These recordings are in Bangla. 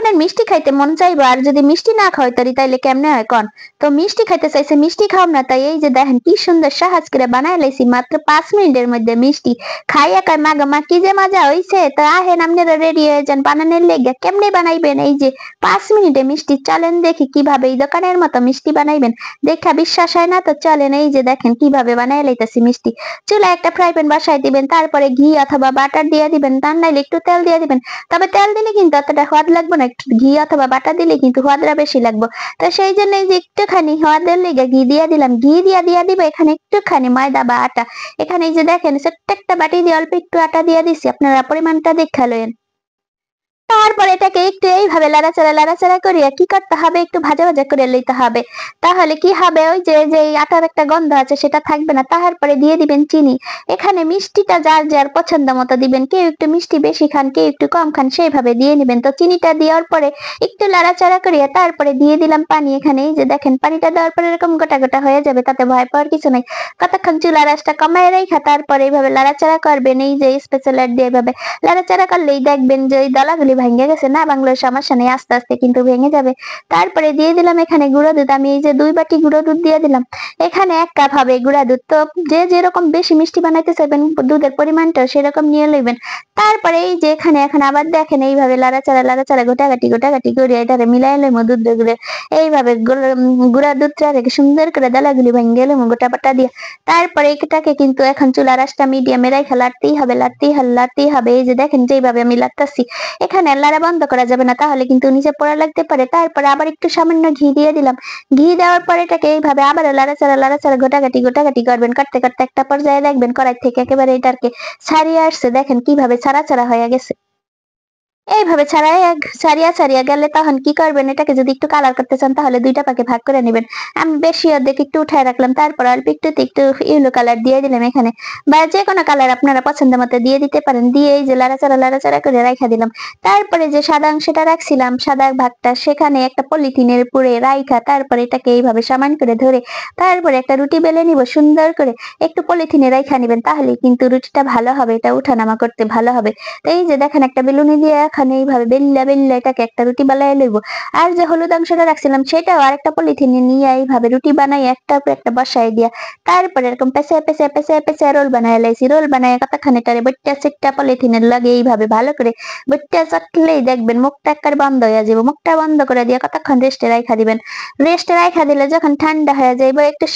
আপনার মিষ্টি খাইতে মন চাইবো, আর যদি মিষ্টি না খাওয়াই তারি তাইলে কেমনে হয় কন? তো মিষ্টি খাইতে চাইছে, মিষ্টি খাওয়াম না, তাই এই যে দেখেন কি সুন্দর সাহাজ করে বানায় লাইছি মাত্র 5 মিনিটের মধ্যে মিষ্টি। খাইয়া কয় মাগো মা কি যে মজা হইছে। তো আহেন আপনারা রেডি হয়ে যান বানানোর লেগে। কেমনে বানাইবেন? এই যে 5 মিনিটে মিষ্টি, চলেন দেখি কিভাবে এই দোকানের মতো মিষ্টি বানাইবেন। দেখা বিশ্বাস হয় না? তো চলেন, এই যে দেখেন কিভাবে বানায় লাইতেছি মিষ্টি। চুলায় একটা ফ্রাই প্যান বসাই দিবেন, তারপরে ঘি অথবা বাটার দিয়ে দিবেন, তার নাইলে একটু তেল দিয়ে দিবেন। তবে তেল দিলে কিন্তু অতটা স্বাদ লাগবে না, একটু ঘি অথবা বাটার দিলে কিন্তু স্বাদটা বেশি লাগবে। তো সেই জন্য এই যে একটুখানি স্বাদের লেগে ঘি দিয়ে দিলাম। ঘি দিয়ে দিবে এখানে একটুখানি ময়দা বা আটা। এখানে এই যে দেখেন ছোট্ট একটা বাটি দিয়ে অল্প একটু আটা দিয়ে দিচ্ছি, আপনারা পরিমাণটা দেখে লয়েন। তারপর এটাকে একটু এইভাবে লাড়াচাড়া করিয়া কি করতে হবে, একটু ভাজা ভাজা করে লইতে হবে। তাহলে কি হবে, ওই যে যে আটার একটা গন্ধ আছে সেটা থাকবে না। তারপরে দিয়ে দিবেন চিনি। এখানে মিষ্টিটা যার যার পছন্দ মতো দিবেন, কেউ একটু মিষ্টি বেশি খান, কেউ একটু কম খান, সেইভাবে দিয়ে নিবেন। তো চিনিটা দেওয়ার পরে একটু লাড়াচাড়া করিয়া তারপরে দিয়ে দিলাম পানি। এখানে এই যে দেখেন পানিটা দেওয়ার পরে এরকম গোটা গোটা হয়ে যাবে, তাতে ভয় পাওয়ার কিছু নাই। কতক্ষণ চুলার আঁচটা কমায় রেখা তারপরে এইভাবে লাড়াচাড়া করবেন, এই যে স্পেশাল দিয়ে এইভাবে লাড়াচাড়া করলেই দেখবেন যে ওই দলাগুলি ভেঙে গেছে। না বাংলার সমস্যা নেই, আস্তে আস্তে কিন্তু ভেঙে যাবে। তারপরে দিয়ে দিলাম এখানে গুঁড়ো দুধ। আমি এই যে 2 বাটি গুঁড়ো দুধ দিয়ে দিলাম। এখানে 1 কাপ হবে গুঁড়া দুধ। তো যে যেরকম বেশি মিষ্টি বানাইতে চাইবেন দুধের পরিমাণটা সেরকম নিয়ে লইবেন। তারপরে এই যে এখানে এখন আবার দেখেন এইভাবে লাড়াচাড়া গোটাগাটি করে এটারে মিলাই লইমু দুধ গুঁড়ে। এইভাবে গুঁড়া দুধটা রেখে সুন্দর করে দলাগুলি ভেঙে লইমু গোটা পাটা দিয়ে। তারপরে এটাকে কিন্তু এখন চুলার আঁচটা মিডিয়ামে রাইখা লাড়তেই হবে। এই যে দেখেন যেইভাবে আমি লাড়তাছি, এখানে লাড়া বন্ধ করা যাবে না, তাহলে কিন্তু নিচে পড়া লাগতে পারে। তারপরে আবার একটু সামান্য ঘি দিয়ে দিলাম। ঘি দেওয়ার পরে এটাকে এইভাবে আবার লাড়াচাড়া গোটাগাটি করবেন। করতে করতে একটা পর্যায়ে দেখবেন কড়াই থেকে একেবারে এটাকে ছাড়িয়ে আসছে। দেখেন কিভাবে ছাড়া হয়ে গেছে। এইভাবে ছাড়িয়া গেলে তখন কি করবেন, এটাকে যদি একটু কালার করতে চান তাহলে 2টা ভাগে ভাগ করে নেবেন। আমি বেশি অর্ধেক একটু উঠায় রাখলাম, তারপর অল্প একটু ইয়েলো কালার দিয়ে দিলাম এখানে, বা যে কোনো কালার আপনারা পছন্দ মতো দিয়ে দিতে পারেন। দিয়ে এই যে লাড়াচাড়া করে রাইখা দিলাম। তারপরে যে সাদা অংশটা রাখছিলাম, সাদা ভাগটা, সেখানে একটা পলিথিনের উপরে রাইখা তারপরে এটাকে এইভাবে সমান করে ধরে তারপরে একটা রুটি বেলে নিব সুন্দর করে। একটু পলিথিনে রাইখা নিবেন, তাহলে কিন্তু রুটিটা ভালো হবে, এটা উঠানামা করতে ভালো হবে। তো এই যে দেখেন একটা বেলুনি দিয়ে এখানে এইভাবে বেল্লা এটাকে একটা রুটি বানায় লইব। আর যে হলুদ অংশটা রাখছিলাম সেটাও আরেকটা পলিথিনে নিয়ে এইভাবে রুটি বানাই একটা উপরে একটা বসাই দিয়া তারপরে এরকম পেঁচে রোল বানায় লাইছি। রোল বানায় কতখানি টারে বইটা সেটটা পলিথিনের লাগে এইভাবে ভালো করে বইটা চাটলেই দেখবেন মুখটা একবার বন্ধ হয়ে যাবে। মুখটা বন্ধ করে দিয়ে কতক্ষণ রেস্টে রাখা দিবেন। রেস্টে রাখা দিলে যখন ঠান্ডা হয়ে যাইব একটু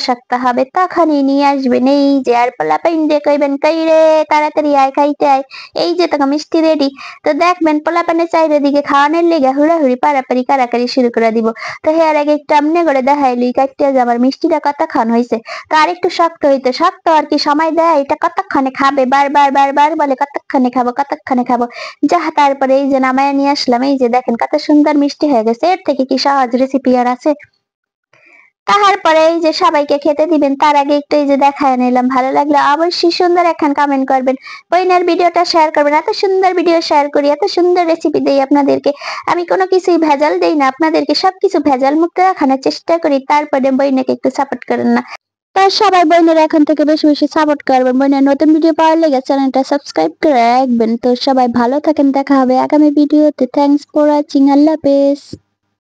শক্ত হবে, তখনই নিয়ে আসবেন। এই যে আর পোলাপাইন দিয়ে কইবেন কই রে তাড়াতাড়ি আয় খাইতে আয়, এই যে তোকে মিষ্টি রেডি। তো দেখবেন পোলাপানের চারিদিকে খাওয়ানোর লেগে হুড়াহুড়ি পারাপারি কারাকারি শুরু করে দিব। তো হেয়ার আগে একটু আমনে করে দেখাইলি কাটতে যে আমার মিষ্টিটা কতক্ষণ হয়েছে। তো আর একটু শক্ত আর কি সময় দেয়, এটা কতক্ষণে খাবে বারবার বলে কতক্ষণে খাবো। যাহা তারপরে এই যে নামায় নিয়ে আসলাম। এই যে দেখেন কত সুন্দর মিষ্টি হয়ে গেছে, এর থেকে কি সহজ রেসিপি আর আছে? তারপরে এই যে সবাইকে খেতে দিবেন তার আগে একটু এই যে দেখায় নিলাম। ভালো লাগলে অবশ্যই সুন্দর একখান কমেন্ট করবেন, বইনের ভিডিওটা শেয়ার করবেন। এত সুন্দর ভিডিও শেয়ার করি, এত সুন্দর রেসিপি দেই আপনাদেরকে। আমি কোনো কিছুই ভেজাল দেই না, আপনাদেরকে সবকিছু ভেজাল মুক্ত রাখানোর চেষ্টা করি। তারপরে বইনাকে একটু সাপোর্ট করেন না। তার সবাই বোনেরা এখন থেকে বেশি বেশি সাপোর্ট করবেন। বোনের নতুন ভিডিও পাওয়ার লেগে চ্যানেলটা সাবস্ক্রাইব করে রাখবেন। তো সবাই ভালো থাকেন, দেখা হবে আগামী ভিডিওতে। থ্যাংকস ফর ওয়াচিং, আল্লাহ হাফেজ।